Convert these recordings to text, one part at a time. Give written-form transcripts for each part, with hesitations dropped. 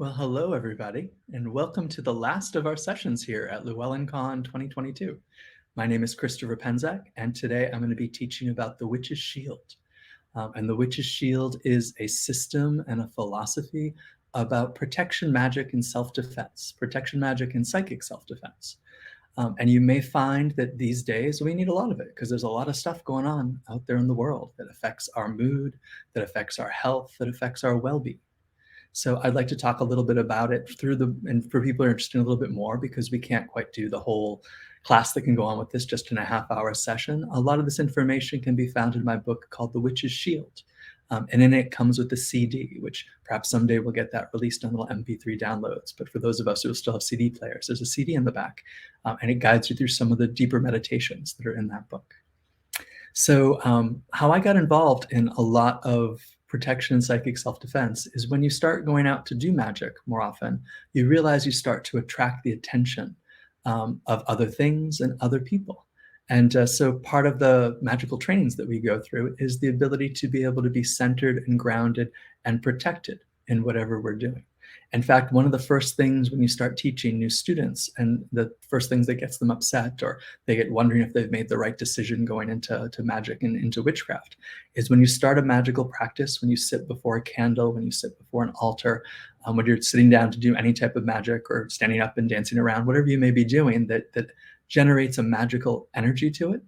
Well, hello, everybody, and welcome to the last of our sessions here at LlewellynCon 2022. My name is Christopher Penczak, and today I'm going to be teaching about the Witch's Shield. And the Witch's Shield is a system and a philosophy about protection magic and self-defense, protection magic and psychic self-defense. And you may find that these days we need a lot of it because there's a lot of stuff going on out there in the world that affects our mood, that affects our health, that affects our well-being. So I'd like to talk a little bit about it and for people who are interested in a little bit more, because we can't quite do the whole class that can go on with this just in a half-hour session. A lot of this information can be found in my book called The Witch's Shield. And in it comes with the CD, which perhaps someday we'll get that released on little MP3 downloads. But for those of us who still have CD players, there's a CD in the back, and it guides you through some of the deeper meditations that are in that book. So how I got involved in a lot of protection and psychic self-defense is when you start going out to do magic more often, you realize you start to attract the attention of other things and other people. And so part of the magical trainings that we go through is the ability to be able to be centered and grounded and protected in whatever we're doing. In fact, one of the first things when you start teaching new students, and the first things that gets them upset or they get wondering if they've made the right decision going into magic and into witchcraft, is when you start a magical practice, when you sit before a candle, when you sit before an altar, when you're sitting down to do any type of magic or standing up and dancing around, whatever you may be doing that generates a magical energy to it,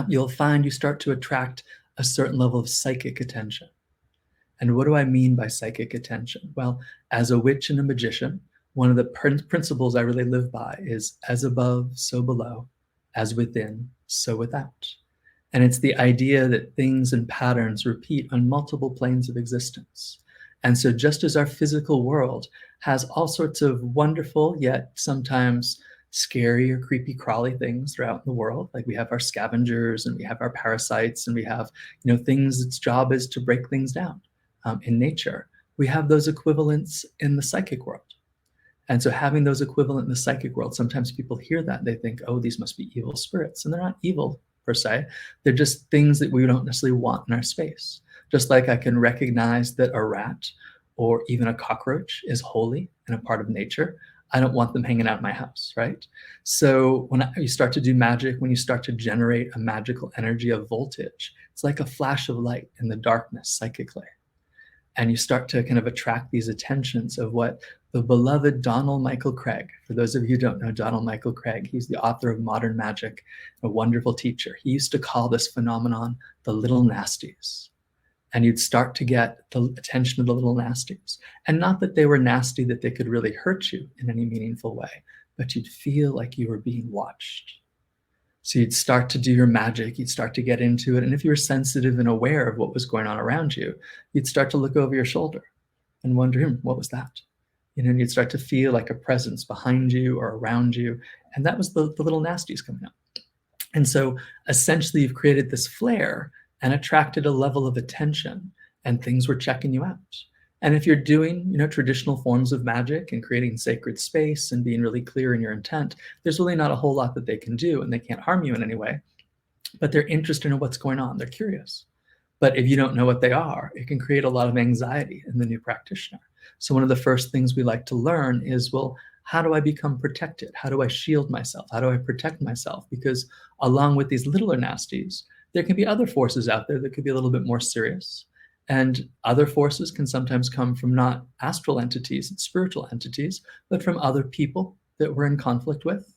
you'll find you start to attract a certain level of psychic attention. And what do I mean by psychic attention? Well, as a witch and a magician, one of the principles I really live by is as above, so below, as within, so without. And it's the idea that things and patterns repeat on multiple planes of existence. And so just as our physical world has all sorts of wonderful, yet sometimes scary or creepy crawly things throughout the world, like we have our scavengers and we have our parasites and we have things its job is to break things down. In nature, we have those equivalents in the psychic world. And so having those equivalent in the psychic world, sometimes people hear that, they think, oh, these must be evil spirits. And they're not evil per se. They're just things that we don't necessarily want in our space. Just like I can recognize that a rat or even a cockroach is holy and a part of nature, I don't want them hanging out in my house, right? So when you start to do magic, when you start to generate a magical energy of voltage, it's like a flash of light in the darkness psychically. And you start to kind of attract these attentions of what the beloved Donald Michael Craig, for those of you who don't know Donald Michael Craig, he's the author of Modern Magic, a wonderful teacher. He used to call this phenomenon the little nasties. And you'd start to get the attention of the little nasties. And not that they were nasty, that they could really hurt you in any meaningful way, but you'd feel like you were being watched. So you'd start to do your magic, you'd start to get into it. And if you were sensitive and aware of what was going on around you, you'd start to look over your shoulder and wonder, what was that? And you'd start to feel like a presence behind you or around you. And that was the little nasties coming up. And so essentially you've created this flare and attracted a level of attention, and things were checking you out. And if you're doing, traditional forms of magic and creating sacred space and being really clear in your intent, there's really not a whole lot that they can do, and they can't harm you in any way, but they're interested in what's going on. They're curious. But if you don't know what they are, it can create a lot of anxiety in the new practitioner. So one of the first things we like to learn is, well, how do I become protected? How do I shield myself? How do I protect myself? Because along with these littler nasties, there can be other forces out there that could be a little bit more serious. And other forces can sometimes come from not astral entities and spiritual entities, but from other people that we're in conflict with.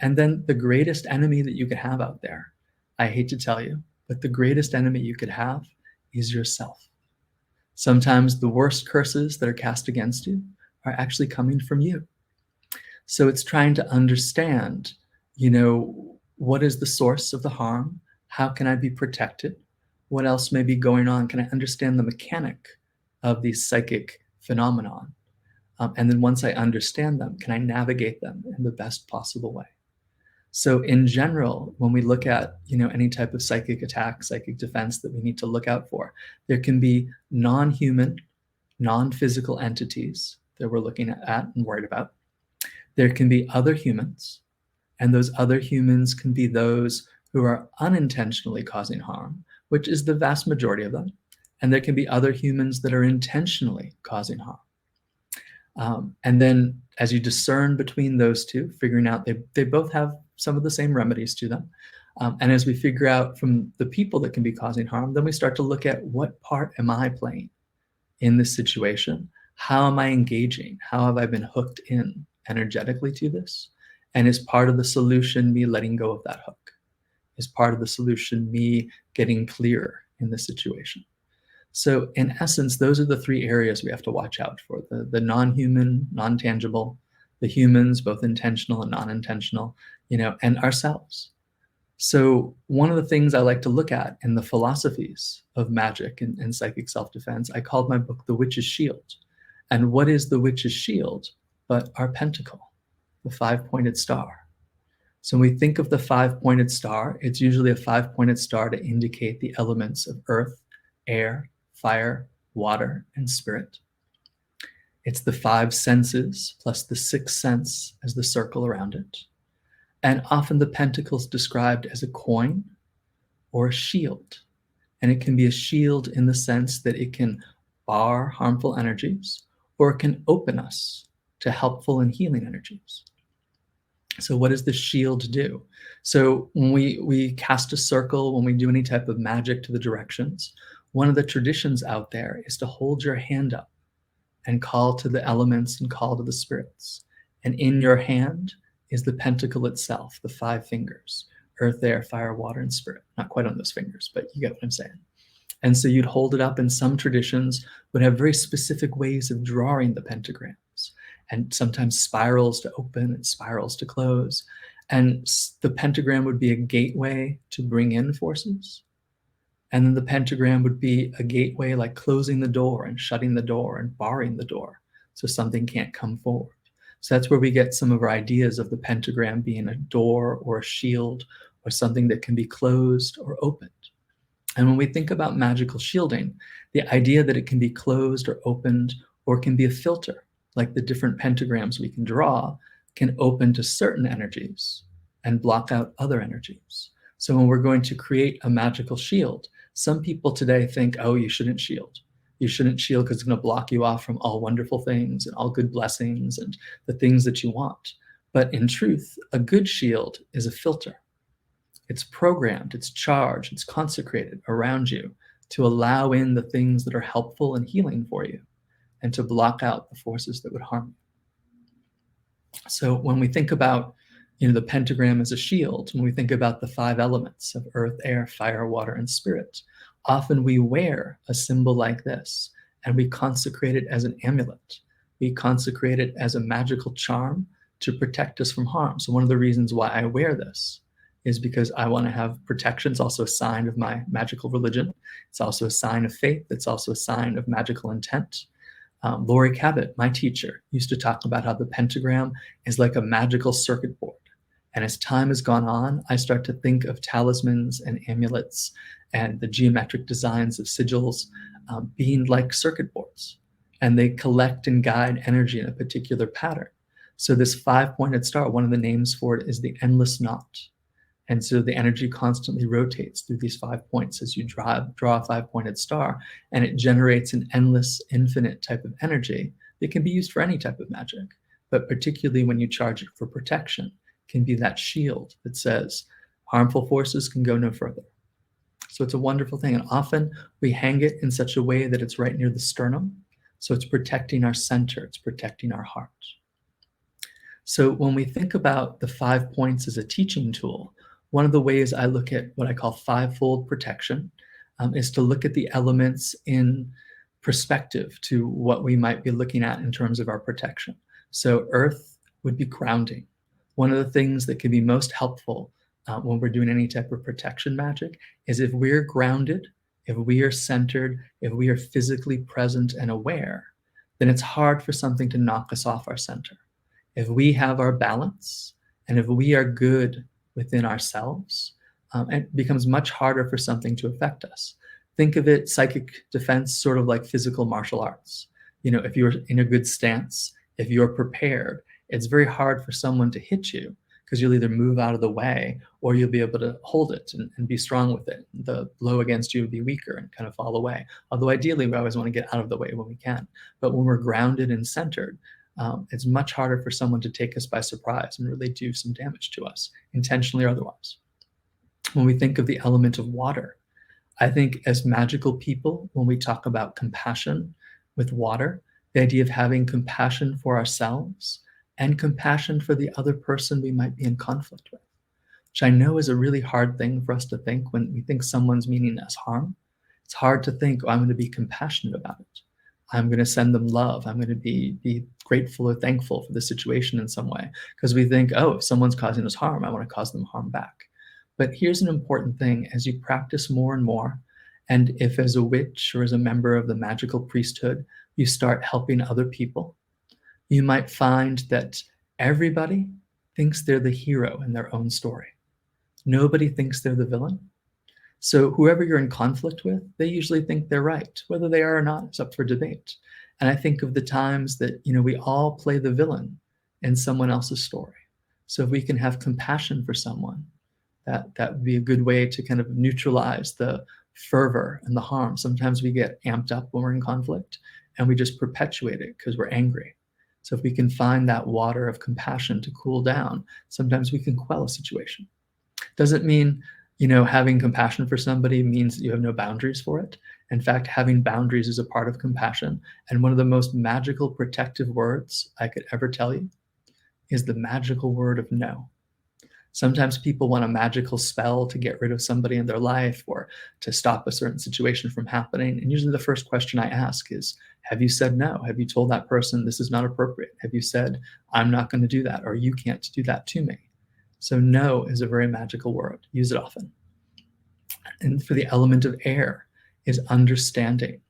And then the greatest enemy that you could have out there, I hate to tell you, but the greatest enemy you could have is yourself. Sometimes the worst curses that are cast against you are actually coming from you. So it's trying to understand, what is the source of the harm? How can I be protected? What else may be going on? Can I understand the mechanic of these psychic phenomenon? And then once I understand them, can I navigate them in the best possible way? So in general, when we look at any type of psychic attack, psychic defense that we need to look out for, there can be non-human, non-physical entities that we're looking at and worried about. There can be other humans, and those other humans can be those who are unintentionally causing harm, which is the vast majority of them. And there can be other humans that are intentionally causing harm. And then as you discern between those two, figuring out they both have some of the same remedies to them. And as we figure out from the people that can be causing harm, then we start to look at what part am I playing in this situation? How am I engaging? How have I been hooked in energetically to this? And is part of the solution me letting go of that hook? Is part of the solution me getting clearer in the situation? So in essence, those are the three areas we have to watch out for: the non-human, non-tangible, the humans, both intentional and non-intentional, and ourselves. So one of the things I like to look at in the philosophies of magic and psychic self-defense, I called my book The Witch's Shield. And what is the witch's shield but our pentacle, the five-pointed star? So when we think of the five-pointed star, it's usually a five-pointed star to indicate the elements of earth, air, fire, water, and spirit. It's the five senses plus the sixth sense as the circle around it. And often the pentacle is described as a coin or a shield. And it can be a shield in the sense that it can bar harmful energies, or it can open us to helpful and healing energies. So what does the shield do? So when we cast a circle, when we do any type of magic to the directions, one of the traditions out there is to hold your hand up and call to the elements and call to the spirits. And in your hand is the pentacle itself, the five fingers: earth, air, fire, water, and spirit. Not quite on those fingers, but you get what I'm saying. And so you'd hold it up, and some traditions would have very specific ways of drawing the pentagrams, and sometimes spirals to open and spirals to close. And the pentagram would be a gateway to bring in forces. And then the pentagram would be a gateway, like closing the door and shutting the door and barring the door so something can't come forward. So that's where we get some of our ideas of the pentagram being a door or a shield or something that can be closed or opened. And when we think about magical shielding, the idea that it can be closed or opened or can be a filter, like the different pentagrams we can draw, can open to certain energies and block out other energies. So when we're going to create a magical shield, some people today think, oh, you shouldn't shield. You shouldn't shield because it's going to block you off from all wonderful things and all good blessings and the things that you want. But in truth, a good shield is a filter. It's programmed, it's charged, it's consecrated around you to allow in the things that are helpful and healing for you and to block out the forces that would harm you. So when we think about the pentagram as a shield, when we think about the five elements of earth, air, fire, water, and spirit, often we wear a symbol like this and we consecrate it as an amulet. We consecrate it as a magical charm to protect us from harm. So one of the reasons why I wear this is because I want to have protection. It's also a sign of my magical religion. It's also a sign of faith. It's also a sign of magical intent. Laurie Cabot, my teacher, used to talk about how the pentagram is like a magical circuit board. And as time has gone on, I start to think of talismans and amulets and the geometric designs of sigils being like circuit boards. And they collect and guide energy in a particular pattern. So this five-pointed star, one of the names for it is the endless knot. And so the energy constantly rotates through these 5 points as you draw a five-pointed star, and it generates an endless, infinite type of energy that can be used for any type of magic, but particularly when you charge it for protection, can be that shield that says harmful forces can go no further. So it's a wonderful thing. And often we hang it in such a way that it's right near the sternum. So it's protecting our center, it's protecting our heart. So when we think about the 5 points as a teaching tool, one of the ways I look at what I call fivefold protection is to look at the elements in perspective to what we might be looking at in terms of our protection. So earth would be grounding. One of the things that can be most helpful when we're doing any type of protection magic is if we're grounded, if we are centered, if we are physically present and aware, then it's hard for something to knock us off our center. If we have our balance and if we are good within ourselves, it becomes much harder for something to affect us. Think of it, psychic defense, sort of like physical martial arts. If you're in a good stance, if you're prepared, it's very hard for someone to hit you because you'll either move out of the way or you'll be able to hold it and be strong with it. The blow against you will be weaker and kind of fall away. Although ideally, we always want to get out of the way when we can. But when we're grounded and centered, it's much harder for someone to take us by surprise and really do some damage to us, intentionally or otherwise. When we think of the element of water, I think as magical people, when we talk about compassion with water, the idea of having compassion for ourselves and compassion for the other person we might be in conflict with, which I know is a really hard thing for us to think when we think someone's meaning us harm. It's hard to think, oh, I'm going to be compassionate about it. I'm going to send them love. I'm going to be grateful or thankful for the situation in some way, because we think, oh, if someone's causing us harm, I want to cause them harm back. But here's an important thing: as you practice more and more, and if as a witch or as a member of the magical priesthood, you start helping other people, you might find that everybody thinks they're the hero in their own story. Nobody thinks they're the villain. So whoever you're in conflict with, they usually think they're right. Whether they are or not is up for debate. And I think of the times that, we all play the villain in someone else's story. So if we can have compassion for someone, that would be a good way to kind of neutralize the fervor and the harm. Sometimes we get amped up when we're in conflict and we just perpetuate it because we're angry. So if we can find that water of compassion to cool down, sometimes we can quell a situation. Doesn't mean, having compassion for somebody means that you have no boundaries for it. In fact, having boundaries is a part of compassion. And one of the most magical protective words I could ever tell you is the magical word of no. Sometimes people want a magical spell to get rid of somebody in their life or to stop a certain situation from happening. And usually the first question I ask is, have you said no? Have you told that person this is not appropriate? Have you said, I'm not going to do that, or you can't do that to me? So no is a very magical word. Use it often. And for the element of air is understanding.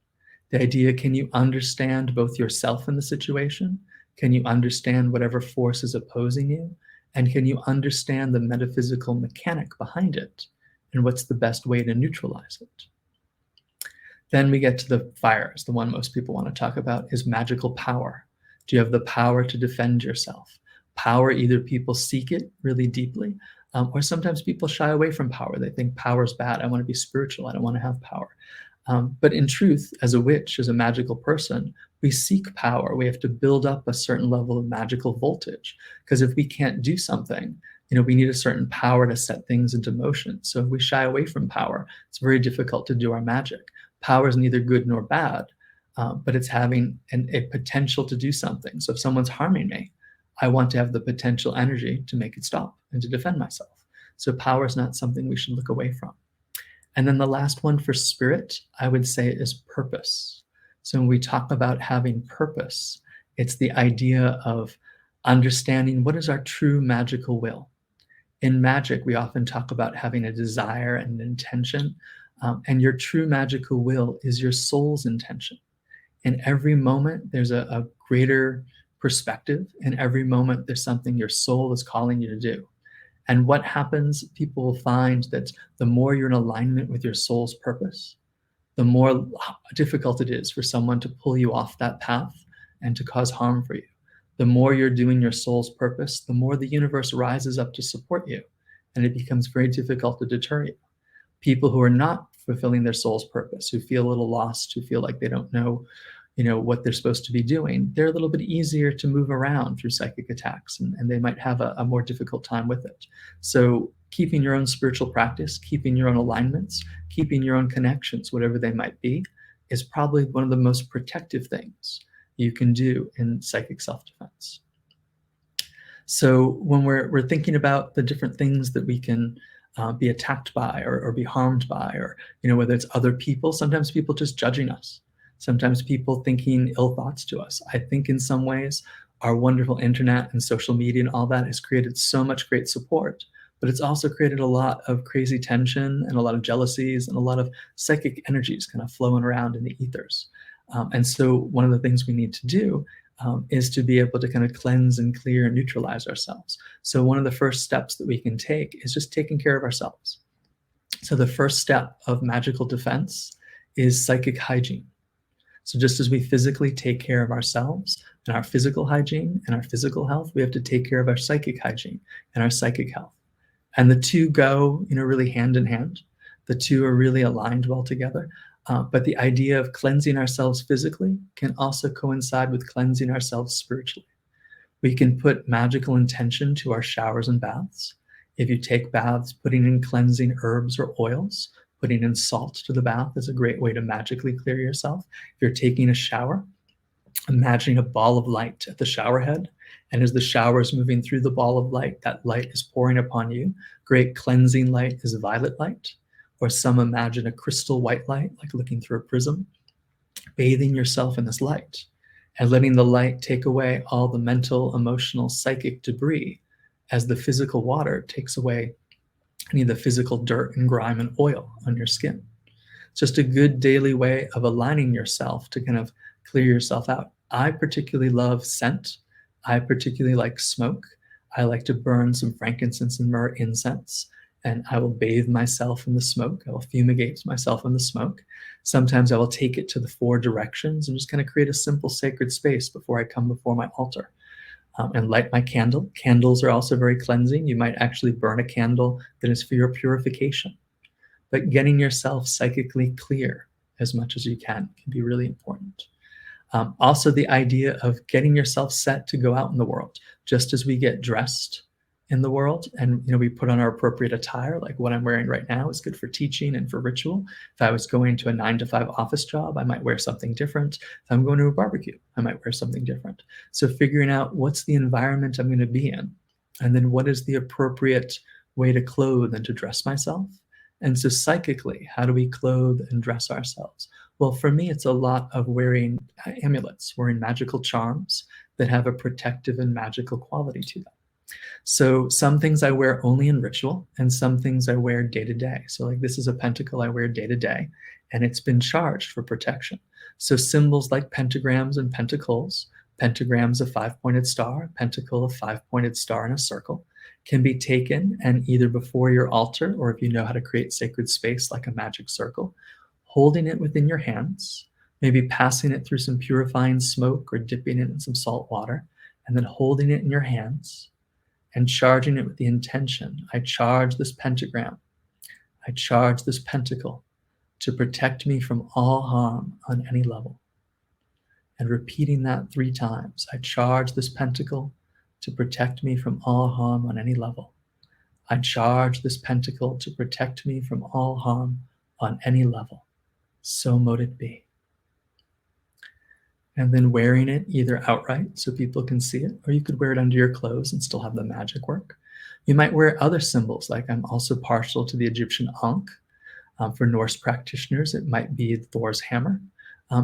The idea, can you understand both yourself in the situation? Can you understand whatever force is opposing you? And can you understand the metaphysical mechanic behind it? And what's the best way to neutralize it? Then we get to the fires. The one most people want to talk about is magical power. Do you have the power to defend yourself? Power, either people seek it really deeply, or sometimes people shy away from power. They think power is bad. I want to be spiritual. I don't want to have power. But in truth, as a witch, as a magical person, we seek power. We have to build up a certain level of magical voltage, because if we can't do something, we need a certain power to set things into motion. So if we shy away from power, it's very difficult to do our magic. Power is neither good nor bad, but it's having a potential to do something. So if someone's harming me, I want to have the potential energy to make it stop and to defend myself. So power is not something we should look away from. And then the last one for spirit, I would say, is purpose. So when we talk about having purpose, it's the idea of understanding what is our true magical will. In magic, we often talk about having a desire and an intention, and your true magical will is your soul's intention. In every moment, there's a greater perspective. In every moment, there's something your soul is calling you to do. And what happens, people will find that the more you're in alignment with your soul's purpose, the more difficult it is for someone to pull you off that path and to cause harm for you. The more you're doing your soul's purpose, the more the universe rises up to support you, and it becomes very difficult to deter you. People who are not fulfilling their soul's purpose, who feel a little lost, who feel like they don't know what they're supposed to be doing, they're a little bit easier to move around through psychic attacks, and they might have a more difficult time with it. So keeping your own spiritual practice, keeping your own alignments, keeping your own connections, whatever they might be, is probably one of the most protective things you can do in psychic self-defense. So when we're thinking about the different things that we can be attacked by or be harmed by, or whether it's other people, sometimes people just judging us. Sometimes people thinking ill thoughts to us. I think in some ways, our wonderful internet and social media and all that has created so much great support, but it's also created a lot of crazy tension and a lot of jealousies and a lot of psychic energies kind of flowing around in the ethers. And so one of the things we need to do is to be able to kind of cleanse and clear and neutralize ourselves. So one of the first steps that we can take is just taking care of ourselves. So the first step of magical defense is psychic hygiene. So just as we physically take care of ourselves and our physical hygiene and our physical health, we have to take care of our psychic hygiene and our psychic health. And the two go, really hand in hand. The two are really aligned well together. But the idea of cleansing ourselves physically can also coincide with cleansing ourselves spiritually. We can put magical intention to our showers and baths. If you take baths, putting in cleansing herbs or oils, putting in salt to the bath is a great way to magically clear yourself. If you're taking a shower, imagining a ball of light at the shower head, and as the shower is moving through the ball of light, that light is pouring upon you. Great cleansing light is violet light, or some imagine a crystal white light, like looking through a prism, bathing yourself in this light and letting the light take away all the mental, emotional, psychic debris as the physical water takes away any of the physical dirt and grime and oil on your skin. It's just a good daily way of aligning yourself to kind of clear yourself out. I particularly love scent. I particularly like smoke. I like to burn some frankincense and myrrh incense, and I will bathe myself in the smoke. I will fumigate myself in the smoke. Sometimes I will take it to the 4 directions and just kind of create a simple sacred space before I come before my altar. And light my candle. Candles are also very cleansing. You might actually burn a candle that is for your purification. But getting yourself psychically clear as much as you can be really important. Also, the idea of getting yourself set to go out in the world, just as we get dressed in the world and we put on our appropriate attire, like what I'm wearing right now is good for teaching and for ritual. If I was going to a 9-to-5 office job, I might wear something different. If I'm going to a barbecue, I might wear something different. So figuring out what's the environment I'm going to be in, and then what is the appropriate way to clothe and to dress myself. And so psychically, how do we clothe and dress ourselves? Well, for me, it's a lot of wearing amulets, wearing magical charms that have a protective and magical quality to them. So some things I wear only in ritual, and some things I wear day to day. So like this is a pentacle I wear day to day, and it's been charged for protection. So symbols like pentagrams and pentacles, pentagrams a 5-pointed star, pentacle a 5-pointed star in a circle, can be taken and either before your altar, or if you know how to create sacred space like a magic circle, holding it within your hands, maybe passing it through some purifying smoke or dipping it in some salt water, and then holding it in your hands and charging it with the intention. I charge this pentagram, I charge this pentacle to protect me from all harm on any level. And repeating that 3 times. I charge this pentacle to protect me from all harm on any level. I charge this pentacle to protect me from all harm on any level. So mote it be. And then wearing it either outright so people can see it, or you could wear it under your clothes and still have the magic work. You might wear other symbols, like I'm also partial to the Egyptian Ankh. For Norse practitioners, it might be Thor's hammer.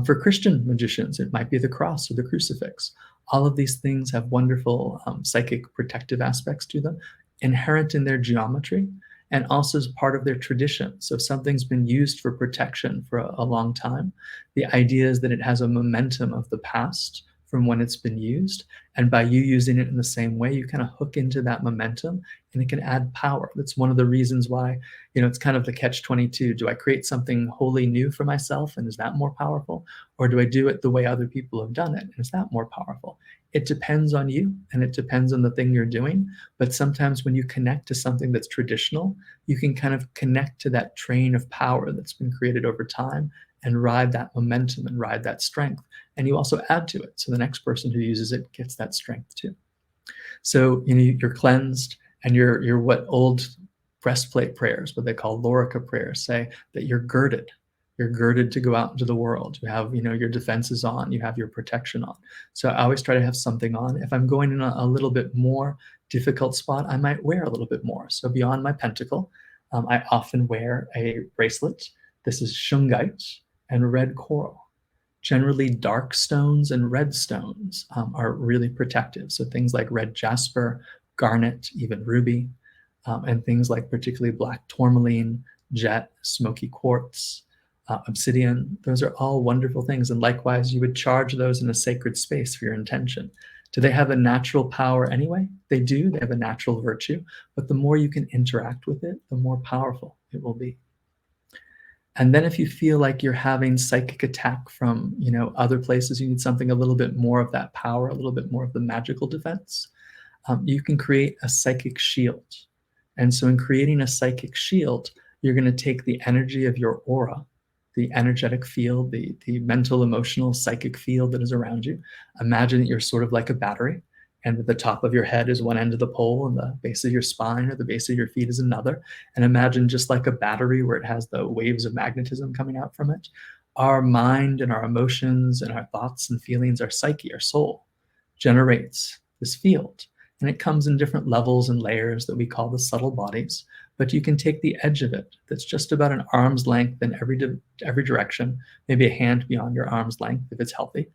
For Christian magicians, it might be the cross or the crucifix. All of these things have wonderful psychic protective aspects to them, inherent in their geometry, and also as part of their tradition. So if something's been used for protection for a long time, the idea is that it has a momentum of the past from when it's been used. And by you using it in the same way, you kind of hook into that momentum and it can add power. That's one of the reasons why, it's kind of the catch-22. Do I create something wholly new for myself? And is that more powerful? Or do I do it the way other people have done it? And is that more powerful? It depends on you and it depends on the thing you're doing. But sometimes when you connect to something that's traditional, you can kind of connect to that train of power that's been created over time and ride that momentum and ride that strength. And you also add to it. So the next person who uses it gets that strength too. So you're cleansed, and you're what old breastplate prayers, what they call Lorica prayers, say that you're girded. You're girded to go out into the world. You have, your defenses on, you have your protection on. So I always try to have something on. If I'm going in a little bit more difficult spot, I might wear a little bit more. So beyond my pentacle, I often wear a bracelet. This is shungite and red coral. Generally, dark stones and red stones are really protective. So things like red jasper, garnet, even ruby, and things like particularly black tourmaline, jet, smoky quartz, obsidian. Those are all wonderful things. And likewise, you would charge those in a sacred space for your intention. Do they have a natural power anyway? They do. They have a natural virtue. But the more you can interact with it, the more powerful it will be. And then if you feel like you're having psychic attack from, other places, you need something a little bit more of that power, a little bit more of the magical defense, you can create a psychic shield. And so in creating a psychic shield, you're going to take the energy of your aura, the energetic field, the mental, emotional, psychic field that is around you. Imagine that you're sort of like a battery, And the top of your head is one end of the pole, and the base of your spine or the base of your feet is another. And imagine just like a battery where it has the waves of magnetism coming out from it. Our mind and our emotions and our thoughts and feelings, our psyche, our soul, generates this field. And it comes in different levels and layers that we call the subtle bodies. But you can take the edge of it that's just about an arm's length in every direction, maybe a hand beyond your arm's length if it's healthy,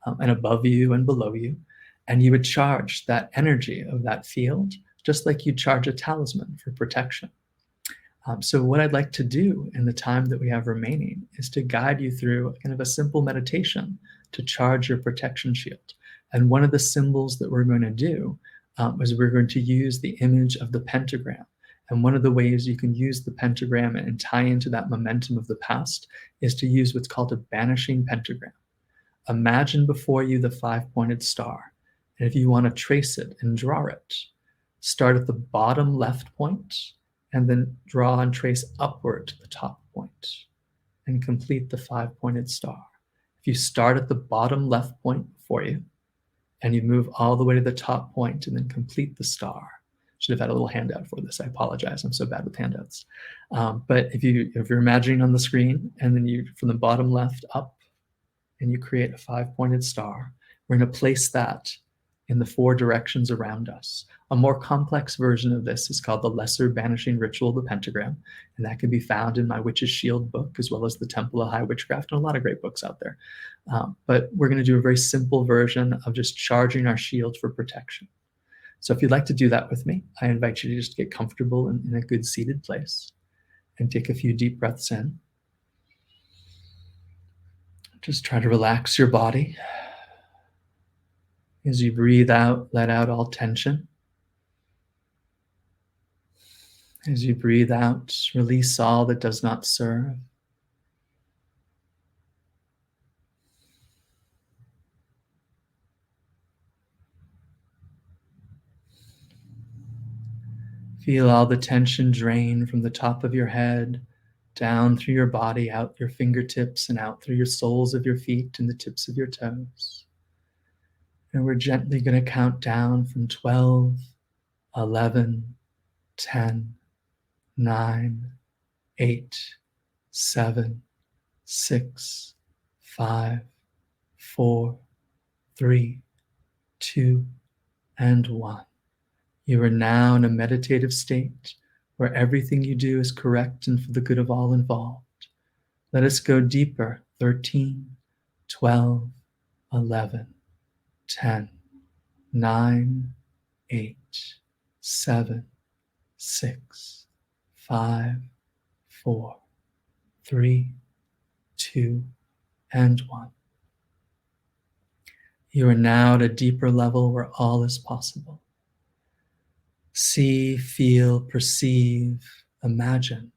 and above you and below you. And you would charge that energy of that field just like you'd charge a talisman for protection. So what I'd like to do in the time that we have remaining is to guide you through kind of a simple meditation to charge your protection shield. And one of the symbols that we're going to do is we're going to use the image of the pentagram. And one of the ways you can use the pentagram and tie into that momentum of the past is to use what's called a banishing pentagram. Imagine before you the 5-pointed star. And if you want to trace it and draw it, start at the bottom left point and then draw and trace upward to the top point and complete the 5-pointed star. If you start at the bottom left point before you and you move all the way to the top point and then complete the star. Should have had a little handout for this. I apologize. I'm so bad with handouts. But if you're imagining on the screen and then you from the bottom left up and you create a 5-pointed star, we're going to place that in the 4 directions around us. A more complex version of this is called the Lesser Banishing Ritual, the Pentagram, and that can be found in my Witch's Shield book, as well as the Temple of High Witchcraft, and a lot of great books out there. But we're going to do a very simple version of just charging our shield for protection. So if you'd like to do that with me, I invite you to just get comfortable in a good seated place and take a few deep breaths in. Just try to relax your body. As you breathe out, let out all tension. As you breathe out, release all that does not serve. Feel all the tension drain from the top of your head, down through your body, out your fingertips, and out through your soles of your feet and the tips of your toes. And we're gently going to count down from 12, 11, 10, 9, 8, 7, 6, 5, 4, 3, 2, and 1. You are now in a meditative state where everything you do is correct and for the good of all involved. Let us go deeper. 13, 12, 11, 10, 9, 8, 7, 6, 5, 4, 3, 2, and 1. You are now at a deeper level where all is possible. See, feel, perceive, imagine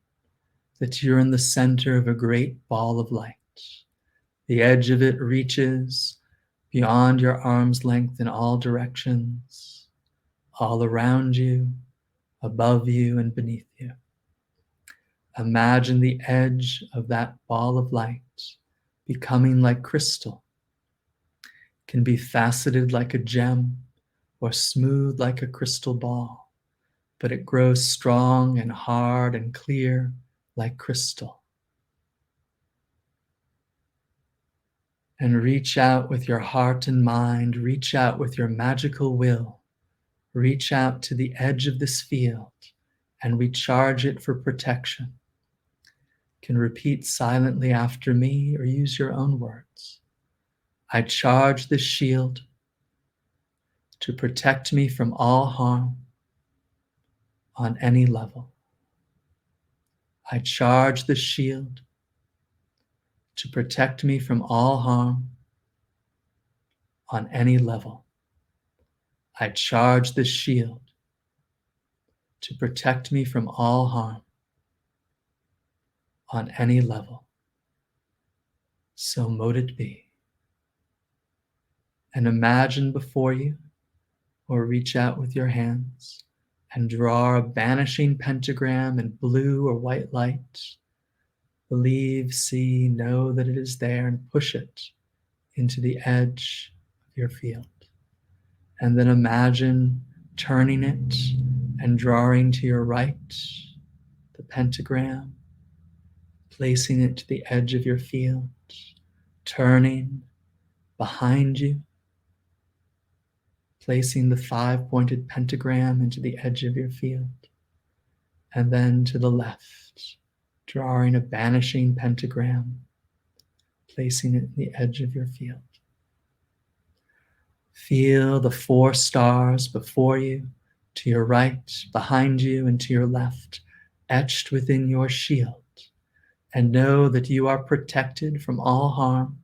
that you're in the center of a great ball of light. The edge of it reaches beyond your arm's length in all directions, all around you, above you, and beneath you. Imagine the edge of that ball of light becoming like crystal. It can be faceted like a gem or smooth like a crystal ball, but it grows strong and hard and clear like crystal. And reach out with your heart and mind, reach out with your magical will, reach out to the edge of this field and recharge it for protection. You can repeat silently after me or use your own words. I charge this shield to protect me from all harm on any level. I charge the shield to protect me from all harm on any level. I charge the shield to protect me from all harm on any level. So mote it be. And imagine before you, or reach out with your hands, and draw a banishing pentagram in blue or white light. Believe, see, know that it is there, and push it into the edge of your field. And then imagine turning it and drawing to your right the pentagram, placing it to the edge of your field, turning behind you, placing the 5-pointed pentagram into the edge of your field, and then to the left, drawing a banishing pentagram, placing it in the edge of your field. Feel the 4 stars before you, to your right, behind you, and to your left, etched within your shield, and know that you are protected from all harm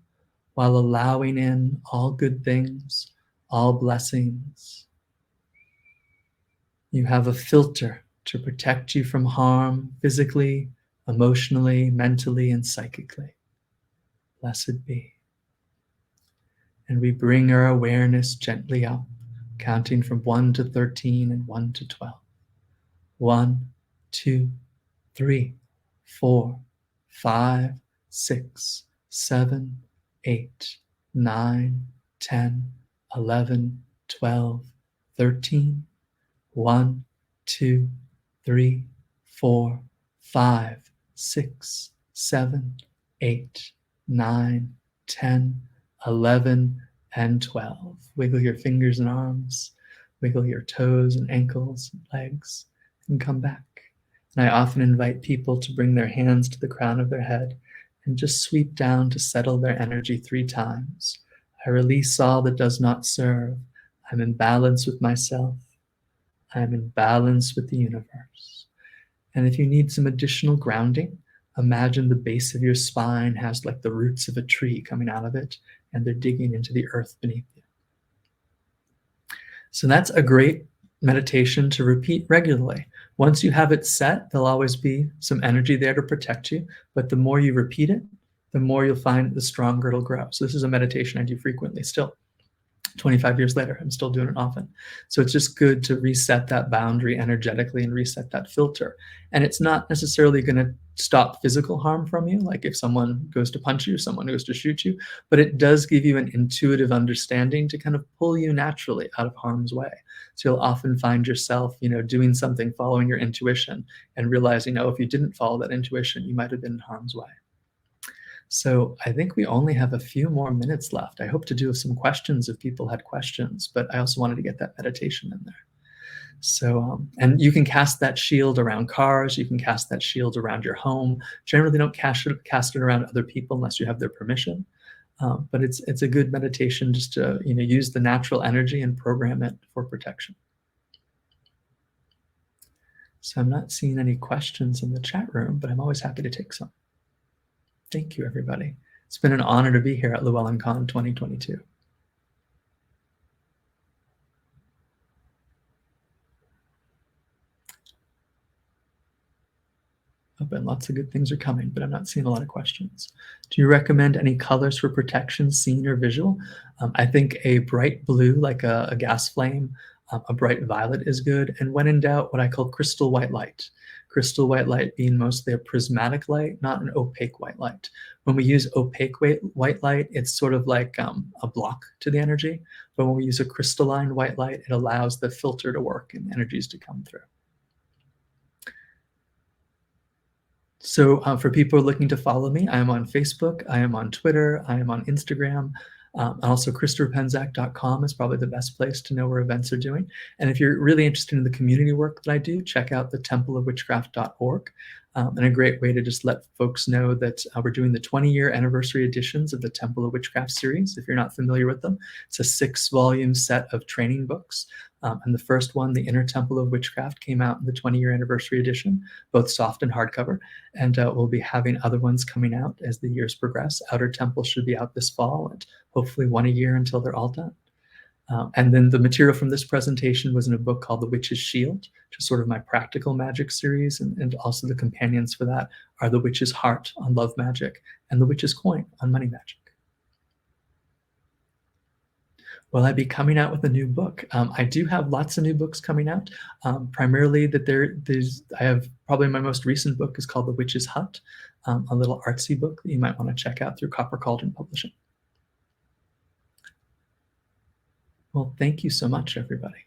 while allowing in all good things, all blessings. You have a filter to protect you from harm physically, emotionally, mentally, and psychically. Blessed be. And we bring our awareness gently up, counting from 1 to 13 and 1 to 12. 1, 2, 3, 4, 5, 6, 7, 8, 9, 10, 11, 12, 13. 1, 2, 3, 4, 5, 6, 7, 8, 9, 10, 11, and 12. Wiggle your fingers and arms, wiggle your toes and ankles and legs, and come back. And I often invite people to bring their hands to the crown of their head and just sweep down to settle their energy 3 times. I release all that does not serve. I'm in balance with myself. I'm in balance with the universe. And if you need some additional grounding, imagine the base of your spine has like the roots of a tree coming out of it, and they're digging into the earth beneath you. So that's a great meditation to repeat regularly. Once you have it set, there'll always be some energy there to protect you, but the more you repeat it, the more you'll find the stronger it'll grow. So this is a meditation I do frequently still. 25 years later, I'm still doing it often. So it's just good to reset that boundary energetically and reset that filter. And it's not necessarily going to stop physical harm from you, like if someone goes to punch you, someone goes to shoot you, but it does give you an intuitive understanding to kind of pull you naturally out of harm's way. So you'll often find yourself, doing something, following your intuition, and realizing, if you didn't follow that intuition, you might have been in harm's way. So I think we only have a few more minutes left. I hope to do some questions if people had questions, but I also wanted to get that meditation in there. So, and you can cast that shield around cars. You can cast that shield around your home. Generally, don't cast it around other people unless you have their permission. But it's a good meditation just to use the natural energy and program it for protection. So I'm not seeing any questions in the chat room, but I'm always happy to take some. Thank you, everybody. It's been an honor to be here at LlewellynCon 2022. And lots of good things are coming, but I'm not seeing a lot of questions. Do you recommend any colors for protection, seen or visual? I think a bright blue, like a gas flame, a bright violet is good. And when in doubt, what I call crystal white light. Crystal white light being mostly a prismatic light, not an opaque white light. When we use opaque white light, it's sort of like a block to the energy. But when we use a crystalline white light, it allows the filter to work and energies to come through. So for people looking to follow me, I am on Facebook, I am on Twitter, I am on Instagram. Also, ChristopherPenczak.com is probably the best place to know where events are doing. And if you're really interested in the community work that I do, check out the templeofwitchcraft.org. And a great way to just let folks know that we're doing the 20-year anniversary editions of the Temple of Witchcraft series. If you're not familiar with them, it's a 6-volume set of training books. And the first one, The Inner Temple of Witchcraft, came out in the 20-year anniversary edition, both soft and hardcover. And we'll be having other ones coming out as the years progress. Outer Temple should be out this fall, and hopefully one a year until they're all done. And then the material from this presentation was in a book called The Witch's Shield, which is sort of my practical magic series. And also the companions for that are The Witch's Heart on love magic and The Witch's Coin on money magic. Will I be coming out with a new book? I do have lots of new books coming out. Primarily that I have probably my most recent book is called The Witch's Hut, a little artsy book that you might want to check out through Copper Cauldron Publishing. Well, thank you so much, everybody.